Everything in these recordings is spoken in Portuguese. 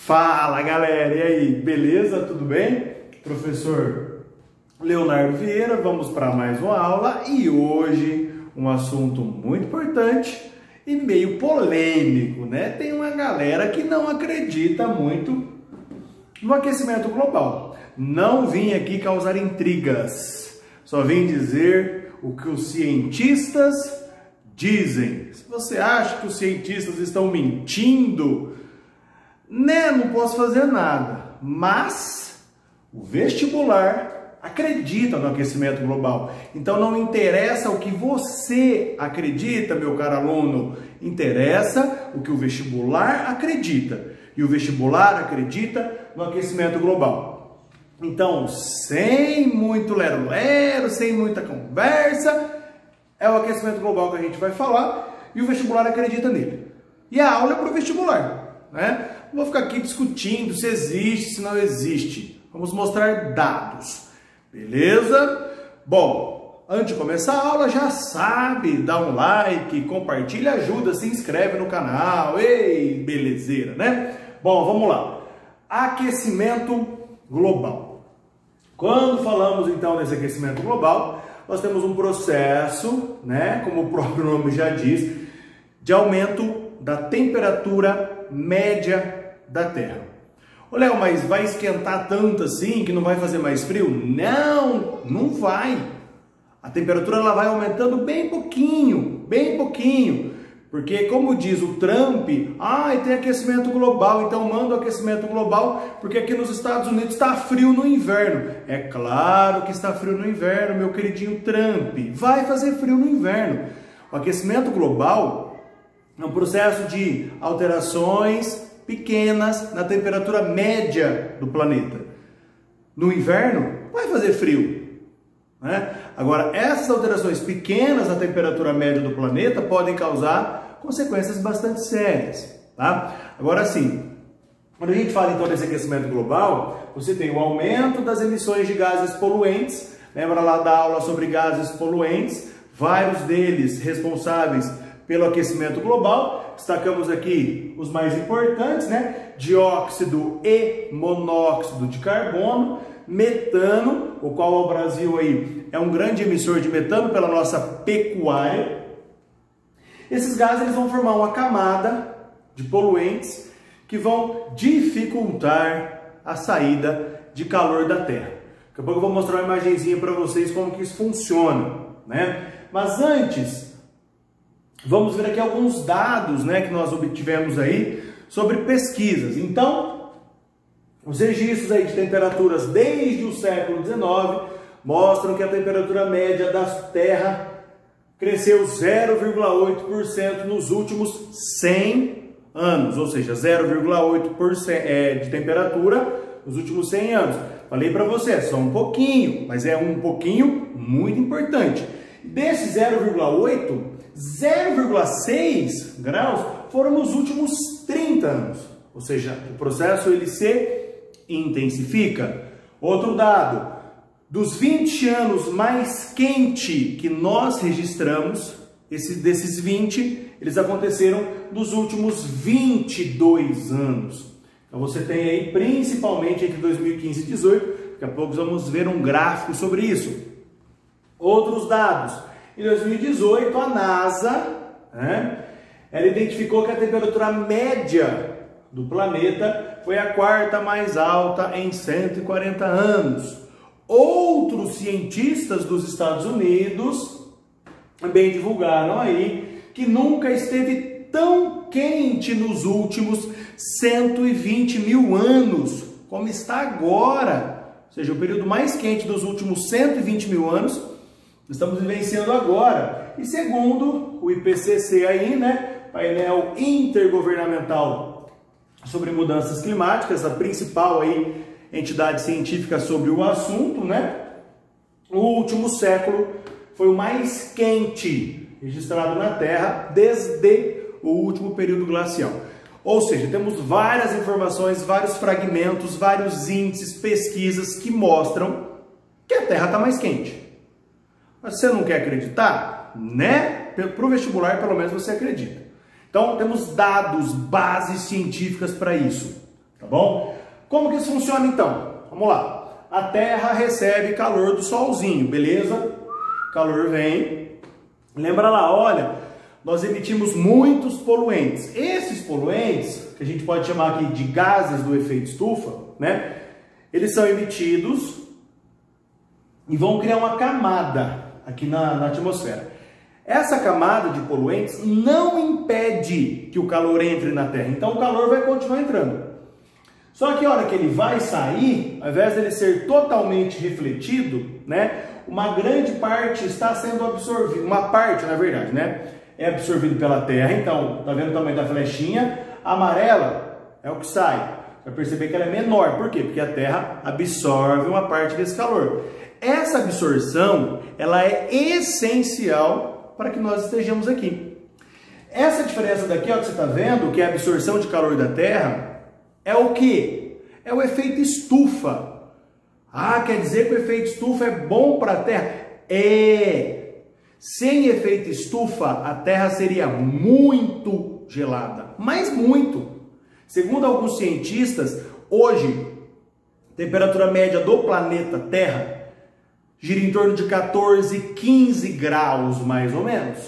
Fala galera, e aí, beleza? Tudo bem? Professor Leonardo Vieira, vamos para mais uma aula e hoje um assunto muito importante e meio polêmico, né? Tem uma galera que não acredita muito no aquecimento global. Não vim aqui causar intrigas, só vim dizer o que os cientistas dizem. Se você acha que os cientistas estão mentindo, né, não posso fazer nada, mas o vestibular acredita no aquecimento global. Então não interessa o que você acredita, meu caro aluno, interessa o que o vestibular acredita. E o vestibular acredita no aquecimento global. Então, sem muito lero-lero, sem muita conversa, é o aquecimento global que a gente vai falar e o vestibular acredita nele. E a aula é para o vestibular, né? Não vou ficar aqui discutindo se existe, se não existe. Vamos mostrar dados, beleza? Bom, antes de começar a aula, já sabe, dá um like, compartilha, ajuda, se inscreve no canal. Ei, belezeira, né? Bom, vamos lá. Aquecimento global. Quando falamos então desse aquecimento global, nós temos um processo, né, como o próprio nome já diz, de aumento da temperatura média da Terra. Ô Léo, mas vai esquentar tanto assim que não vai fazer mais frio? Não, não vai. A temperatura ela vai aumentando bem pouquinho, porque como diz o Trump, tem aquecimento global, então manda o aquecimento global, porque aqui nos Estados Unidos está frio no inverno. É claro que está frio no inverno, meu queridinho Trump, vai fazer frio no inverno. O aquecimento global é um processo de alterações pequenas na temperatura média do planeta. No inverno, vai fazer frio, né? Agora, essas alterações pequenas na temperatura média do planeta podem causar consequências bastante sérias, tá? Agora sim, quando a gente fala então desse aquecimento global, você tem o aumento das emissões de gases poluentes. Lembra lá da aula sobre gases poluentes? Vários deles responsáveis pelo aquecimento global. Destacamos aqui os mais importantes, né? Dióxido e monóxido de carbono, metano, o qual o Brasil aí é um grande emissor de metano pela nossa pecuária. Esses gases eles vão formar uma camada de poluentes que vão dificultar a saída de calor da Terra. Daqui a pouco eu vou mostrar uma imagenzinha para vocês como que isso funciona, né? Mas antes, vamos ver aqui alguns dados, né, que nós obtivemos aí sobre pesquisas. Então, os registros aí de temperaturas desde o século XIX mostram que a temperatura média da Terra cresceu 0,8% nos últimos 100 anos, ou seja, 0,8% de temperatura nos últimos 100 anos. Falei para você, é só um pouquinho, mas é um pouquinho muito importante. Desse 0,8, 0,6 graus foram nos últimos 30 anos, ou seja, o processo ele se intensifica. Outro dado, dos 20 anos mais quente que nós registramos, desses 20, eles aconteceram nos últimos 22 anos. Então você tem aí principalmente entre 2015 e 2018, daqui a pouco vamos ver um gráfico sobre isso. Outros dados, em 2018 a NASA, né, ela identificou que a temperatura média do planeta foi a quarta mais alta em 140 anos. Outros cientistas dos Estados Unidos também divulgaram aí que nunca esteve tão quente nos últimos 120 mil anos como está agora. Ou seja, o período mais quente dos últimos 120 mil anos estamos vivenciando agora. E segundo o IPCC aí, né, painel intergovernamental sobre mudanças climáticas, a principal aí entidade científica sobre o assunto, né, o último século foi o mais quente registrado na Terra desde o último período glacial. Ou seja, temos várias informações, vários fragmentos, vários índices, pesquisas que mostram que a Terra está mais quente. Mas você não quer acreditar? Né? Para o vestibular, pelo menos, você acredita. Então, temos dados, bases científicas para isso. tá bom? Como que isso funciona então? Vamos lá. A Terra recebe calor do solzinho, beleza? Calor vem. Lembra lá, olha, nós emitimos muitos poluentes. Esses poluentes, que a gente pode chamar aqui de gases do efeito estufa, né? Eles são emitidos e vão criar uma camada aqui na atmosfera. Essa camada de poluentes não impede que o calor entre na Terra. Então o calor vai continuar entrando. Só que a hora que ele vai sair, ao invés dele ser totalmente refletido, né, uma grande parte está sendo absorvida, uma parte na verdade, né, é absorvido pela Terra. Então, tá vendo o tamanho da flechinha? A amarela é o que sai. Vai perceber que ela é menor. Por quê? Porque a Terra absorve uma parte desse calor. Essa absorção, ela é essencial para que nós estejamos aqui. Essa diferença daqui, ó, que você está vendo, que é a absorção de calor da Terra, é o que? É o efeito estufa. Ah, quer dizer que o efeito estufa é bom para a Terra? É. Sem efeito estufa, a Terra seria muito gelada. Mas muito. Segundo alguns cientistas, hoje, a temperatura média do planeta Terra gira em torno de 14, 15 graus, mais ou menos.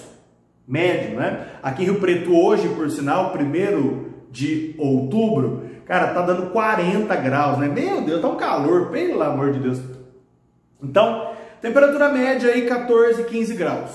Médio, né? Aqui em Rio Preto hoje, por sinal, 1º de outubro, cara, tá dando 40 graus, né? Meu Deus, tá um calor, pelo amor de Deus. Então, temperatura média aí 14, 15 graus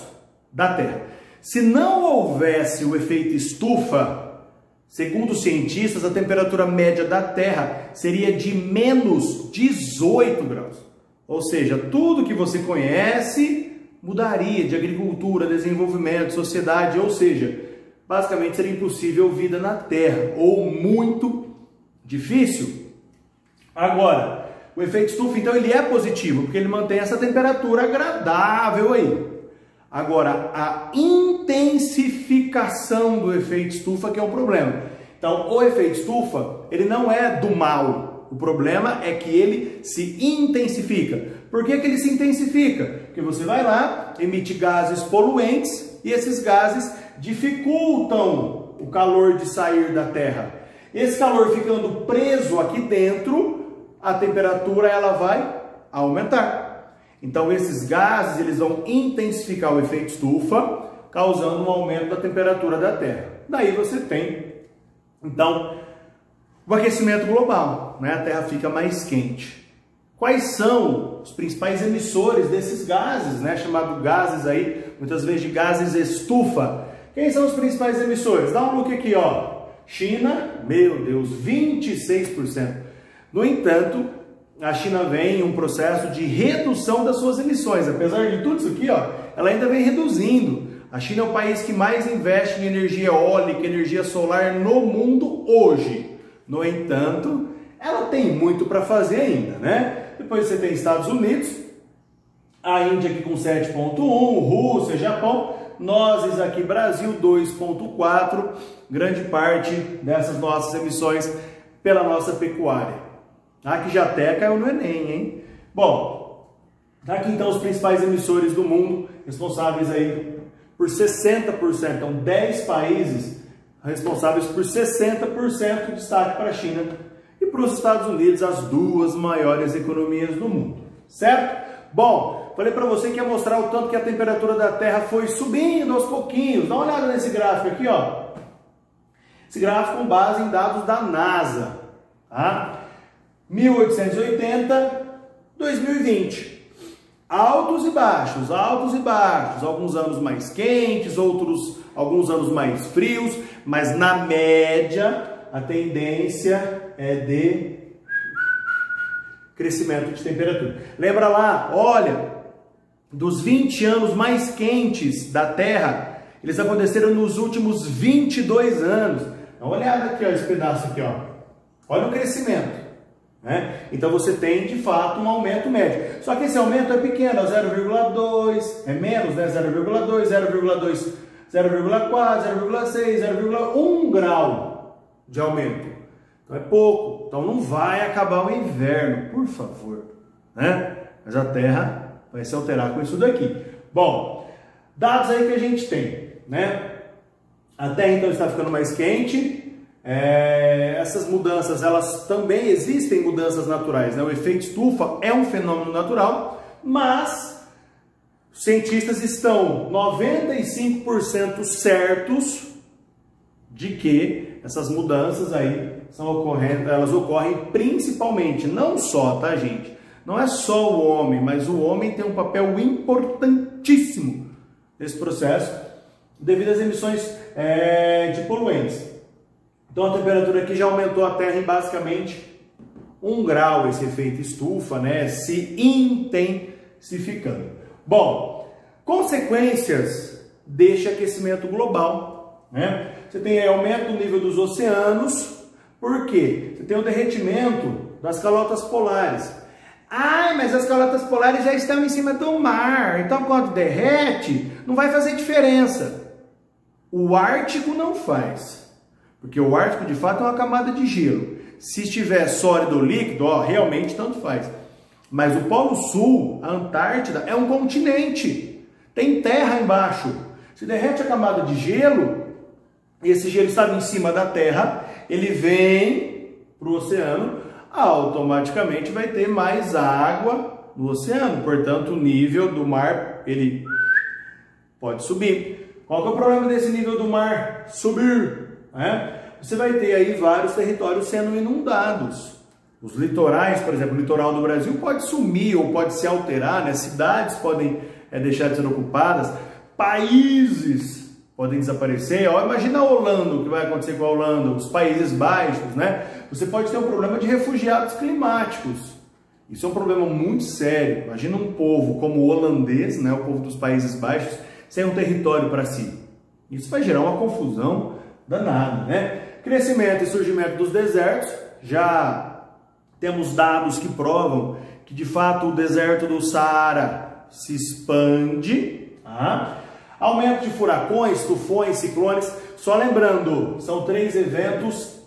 da Terra. Se não houvesse o efeito estufa, segundo os cientistas, a temperatura média da Terra seria de menos 18 graus. Ou seja, tudo que você conhece mudaria, de agricultura, desenvolvimento, sociedade, ou seja, basicamente seria impossível vida na Terra, ou muito difícil. Agora, o efeito estufa, então, ele é positivo, porque ele mantém essa temperatura agradável aí. Agora, a intensificação do efeito estufa que é um problema. Então, o efeito estufa, ele não é do mal. O problema é que ele se intensifica. Por que que ele se intensifica? Porque você vai lá, emite gases poluentes e esses gases dificultam o calor de sair da Terra. Esse calor ficando preso aqui dentro, a temperatura ela vai aumentar. Então esses gases eles vão intensificar o efeito estufa, causando um aumento da temperatura da Terra. Daí você tem, então, o aquecimento global, né? A Terra fica mais quente. Quais são os principais emissores desses gases, né? Chamado gases aí, muitas vezes de gases estufa. Quem são os principais emissores? Dá um look aqui, ó. China, meu Deus, 26%. No entanto, a China vem em um processo de redução das suas emissões. Apesar de tudo isso aqui, ó, ela ainda vem reduzindo. A China é o país que mais investe em energia eólica, energia solar no mundo hoje. No entanto, ela tem muito para fazer ainda, né? Depois você tem Estados Unidos, a Índia aqui com 7,1, Rússia, Japão, nós aqui Brasil 2,4, grande parte dessas nossas emissões pela nossa pecuária. Aqui já até caiu no Enem, hein? Bom, aqui então os principais emissores do mundo, responsáveis aí por 60%, então 10 países responsáveis por 60% de destaque para a China e para os Estados Unidos, as duas maiores economias do mundo, certo? Bom, falei para você que ia mostrar o tanto que a temperatura da Terra foi subindo aos pouquinhos. Dá uma olhada nesse gráfico aqui, ó. Esse gráfico com base em dados da NASA, tá? 1880, 2020. Altos e baixos, alguns anos mais quentes, alguns anos mais frios, mas na média a tendência é de crescimento de temperatura. Lembra lá, olha, dos 20 anos mais quentes da Terra, eles aconteceram nos últimos 22 anos. Dá uma olhada aqui, ó, esse pedaço aqui, ó. Olha o crescimento. Né? Então você tem de fato um aumento médio. Só que esse aumento é pequeno, 0,2, é menos, né? 0,2, 0,2, 0,4, 0,6, 0,1 grau de aumento. Então é pouco. Então não vai acabar o inverno, por favor. Né? Mas a Terra vai se alterar com isso daqui. Bom, dados aí que a gente tem. Né? A Terra então está ficando mais quente. Essas mudanças, elas também existem mudanças naturais, né? O efeito estufa é um fenômeno natural, mas os cientistas estão 95% certos de que essas mudanças aí elas ocorrem principalmente, não só, tá, gente? Não é só o homem, mas o homem tem um papel importantíssimo nesse processo devido às emissões de poluentes. Então a temperatura aqui já aumentou a Terra em basicamente 1 grau, esse efeito estufa, né, se intensificando. Bom, consequências deste aquecimento global, né? Você tem aumento do nível dos oceanos, por quê? Você tem o derretimento das calotas polares. Ah, mas as calotas polares já estão em cima do mar, então quando derrete, não vai fazer diferença. O Ártico não faz, porque o Ártico de fato é uma camada de gelo. Se estiver sólido ou líquido, realmente tanto faz. Mas o Polo Sul, a Antártida, é um continente, tem terra embaixo. Se derrete a camada de gelo, esse gelo estava em cima da Terra, ele vem para o oceano, automaticamente vai ter mais água no oceano, portanto o nível do mar ele pode subir. Qual que é o problema desse nível do mar subir? Você vai ter aí vários territórios sendo inundados. Os litorais, por exemplo, o litoral do Brasil pode sumir ou pode se alterar, né? Cidades podem deixar de ser ocupadas, países podem desaparecer. Imagina a Holanda, o que vai acontecer com a Holanda, os Países Baixos, né? Você pode ter um problema de refugiados climáticos. Isso é um problema muito sério. Imagina um povo como o holandês, né? O povo dos Países Baixos, sem um território para si. Isso vai gerar uma confusão danada, né? Crescimento e surgimento dos desertos. Já temos dados que provam que, de fato, o deserto do Saara se expande, tá? Aumento de furacões, tufões, ciclones. Só lembrando, são 3 eventos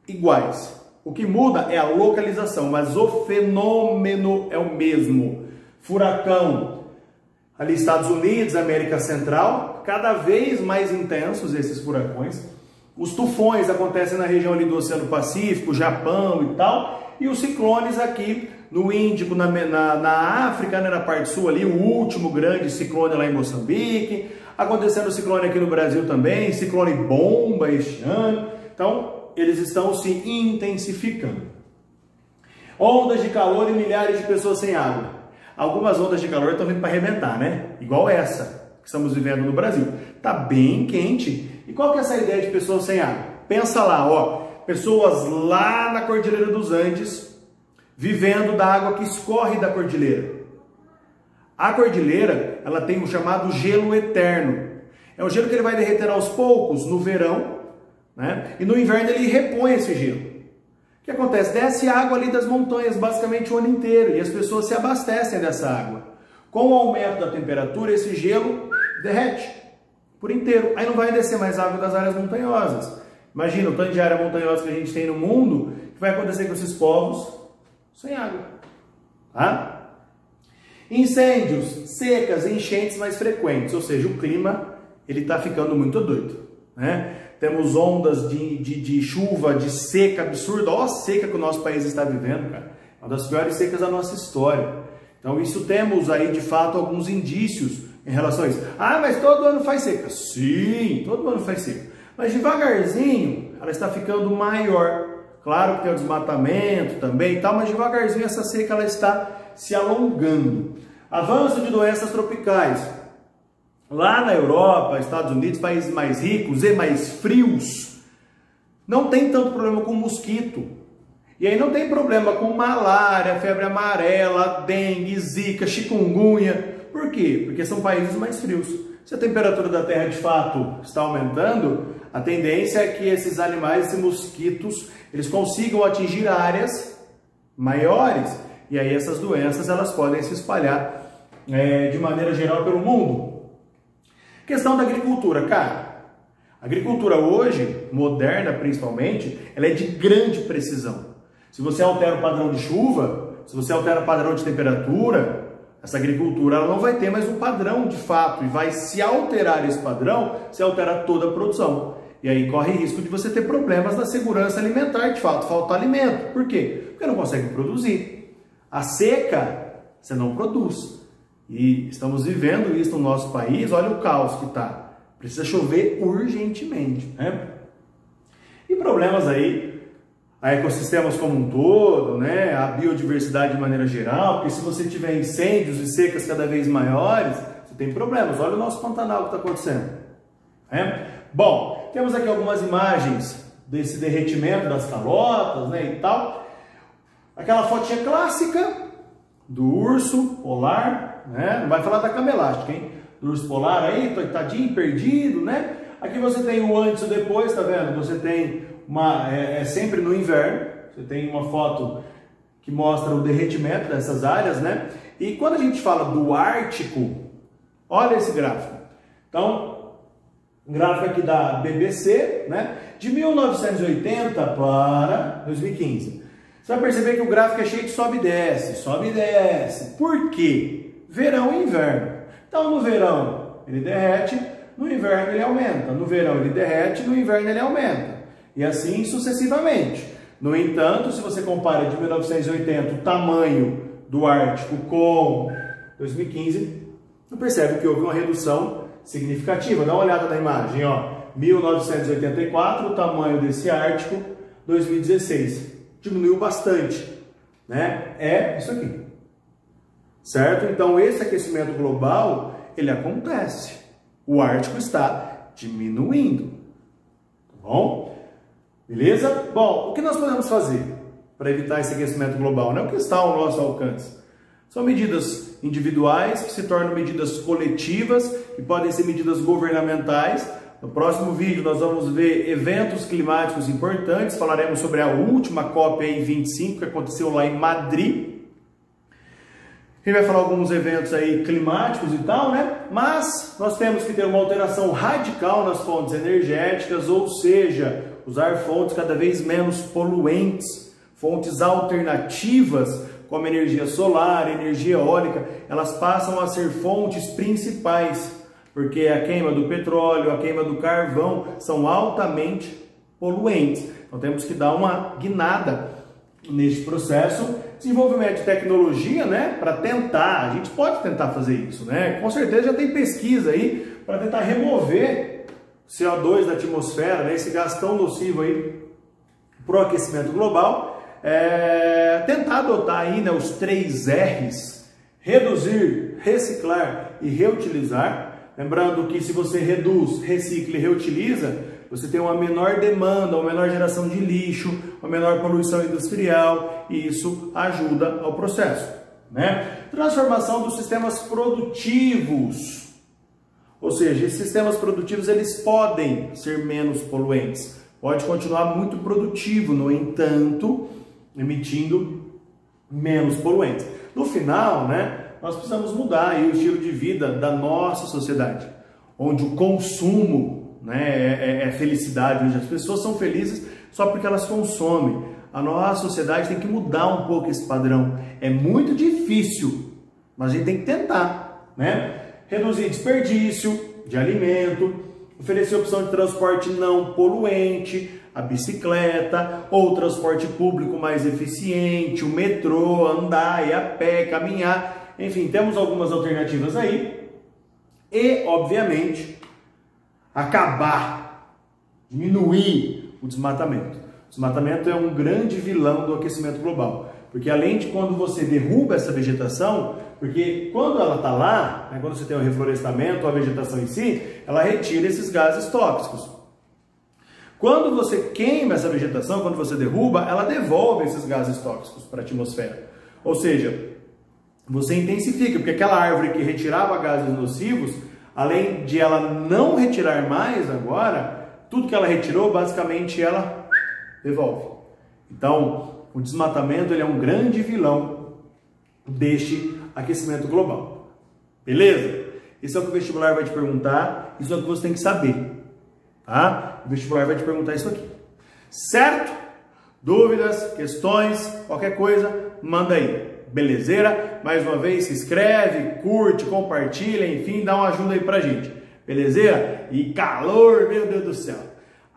iguais. O que muda é a localização, mas o fenômeno é o mesmo. Furacão, ali Estados Unidos, América Central, cada vez mais intensos esses furacões. Os tufões acontecem na região ali do Oceano Pacífico, Japão e tal. E os ciclones aqui no Índico, na África, né, na parte sul ali, o último grande ciclone lá em Moçambique. Acontecendo o ciclone aqui no Brasil também, ciclone bomba este ano. Então, eles estão se intensificando. Ondas de calor e milhares de pessoas sem água. Algumas ondas de calor estão vindo para arrebentar, né? Igual essa que estamos vivendo no Brasil. Tá bem quente. E qual que é essa ideia de pessoas sem água? Pensa lá, pessoas lá na Cordilheira dos Andes, vivendo da água que escorre da cordilheira. A cordilheira, ela tem o chamado gelo eterno. É um gelo que ele vai derreter aos poucos no verão, né? E no inverno ele repõe esse gelo. O que acontece? Desce água ali das montanhas basicamente o ano inteiro e as pessoas se abastecem dessa água. Com o aumento da temperatura, esse gelo derrete por inteiro. Aí não vai descer mais água das áreas montanhosas. Imagina o tanto de área montanhosa que a gente tem no mundo, o que vai acontecer com esses povos sem água, tá? Incêndios, secas, enchentes mais frequentes, ou seja, o clima ele está ficando muito doido, né? Temos ondas de chuva, de seca absurda. Olha a seca que o nosso país está vivendo, cara. É uma das piores secas da nossa história. Então isso temos aí de fato alguns indícios em relação a isso. Ah, mas todo ano faz seca. Sim, todo ano faz seca. Mas devagarzinho ela está ficando maior. Claro que tem o desmatamento também e tal, mas devagarzinho essa seca ela está se alongando. Avanço de doenças tropicais. Lá na Europa, Estados Unidos, países mais ricos e mais frios, não tem tanto problema com mosquito. E aí não tem problema com malária, febre amarela, dengue, zika, chikungunya. Por quê? Porque são países mais frios. Se a temperatura da Terra de fato está aumentando, a tendência é que esses animais, esses mosquitos, eles consigam atingir áreas maiores. E aí essas doenças elas podem se espalhar de maneira geral pelo mundo. Questão da agricultura, cara. A agricultura hoje, moderna principalmente, ela é de grande precisão. Se você altera o padrão de chuva, se você altera o padrão de temperatura, essa agricultura ela não vai ter mais um padrão de fato. E vai se alterar esse padrão, se altera toda a produção. E aí corre risco de você ter problemas na segurança alimentar, de fato, faltar alimento. Por quê? Porque não consegue produzir. A seca, você não produz. E estamos vivendo isso no nosso país, olha o caos que está. Precisa chover urgentemente, né? E problemas aí, a ecossistemas como um todo, né? A biodiversidade de maneira geral, porque se você tiver incêndios e secas cada vez maiores, você tem problemas. Olha o nosso Pantanal que está acontecendo. Bom, temos aqui algumas imagens desse derretimento das calotas, né, e tal. Aquela fotinha clássica do urso polar, né? Não vai falar da cama elástica, hein? Do urso polar aí, tadinho, perdido, né? Aqui você tem o antes e o depois, tá vendo? Você tem sempre no inverno, você tem uma foto que mostra o derretimento dessas áreas, né? E quando a gente fala do Ártico, olha esse gráfico. Então, gráfico aqui da BBC, né? De 1980 para 2015. Você vai perceber que o gráfico é cheio de sobe e desce, sobe e desce. Por quê? Verão e inverno. Então, no verão ele derrete, no inverno ele aumenta. No verão ele derrete, no inverno ele aumenta. E assim sucessivamente. No entanto, se você compara de 1980 o tamanho do Ártico com 2015, você percebe que houve uma redução significativa. Dá uma olhada na imagem, ó. 1984, o tamanho desse Ártico, 2016. Diminuiu bastante, né? É isso aqui. Certo? Então, esse aquecimento global, ele acontece. O Ártico está diminuindo. Tá bom? Beleza? Bom, o que nós podemos fazer para evitar esse aquecimento global? Não é o que está ao nosso alcance. São medidas individuais que se tornam medidas coletivas, que podem ser medidas governamentais. No próximo vídeo nós vamos ver eventos climáticos importantes, falaremos sobre a última COP25 que aconteceu lá em Madrid. A gente vai falar alguns eventos aí climáticos e tal, né? Mas nós temos que ter uma alteração radical nas fontes energéticas, ou seja, usar fontes cada vez menos poluentes, fontes alternativas, como energia solar, energia eólica, elas passam a ser fontes principais, porque a queima do petróleo, a queima do carvão são altamente poluentes. Então temos que dar uma guinada neste processo. Desenvolvimento de tecnologia, né, para tentar, a gente pode tentar fazer isso, né? Com certeza já tem pesquisa aí para tentar remover CO2 da atmosfera, né, esse gás tão nocivo aí para o aquecimento global. Tentar adotar aí, né, os 3 R's: reduzir, reciclar e reutilizar. Lembrando que se você reduz, recicla e reutiliza, você tem uma menor demanda, uma menor geração de lixo, uma menor poluição industrial, e isso ajuda ao processo, né? Transformação dos sistemas produtivos. Ou seja, esses sistemas produtivos eles podem ser menos poluentes. Pode continuar muito produtivo, no entanto, emitindo menos poluentes. No final, né, nós precisamos mudar aí o estilo de vida da nossa sociedade, onde o consumo, né, é felicidade, onde as pessoas são felizes só porque elas consomem. A nossa sociedade tem que mudar um pouco esse padrão. É muito difícil, mas a gente tem que tentar, né? Reduzir desperdício de alimento, oferecer opção de transporte não poluente, a bicicleta, ou transporte público mais eficiente, o metrô, andar, ir a pé, caminhar. Enfim, temos algumas alternativas aí. E, obviamente, acabar, diminuir o desmatamento. O desmatamento é um grande vilão do aquecimento global. Porque além de quando você derruba essa vegetação, porque quando ela está lá, né, quando você tem o reflorestamento, a vegetação em si, ela retira esses gases tóxicos. Quando você queima essa vegetação, quando você derruba, ela devolve esses gases tóxicos para a atmosfera. Ou seja, você intensifica, porque aquela árvore que retirava gases nocivos, além de ela não retirar mais agora, tudo que ela retirou, basicamente ela devolve. Então, o desmatamento ele é um grande vilão deste aquecimento global. Beleza? Isso é o que o vestibular vai te perguntar, isso é o que você tem que saber. Tá? O vestibular vai te perguntar isso aqui. Certo? Dúvidas, questões, qualquer coisa, manda aí. Belezeira? Mais uma vez, se inscreve, curte, compartilha, enfim, dá uma ajuda aí pra gente. Belezeira? E calor, meu Deus do céu.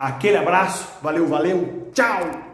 Aquele abraço, valeu, valeu, tchau!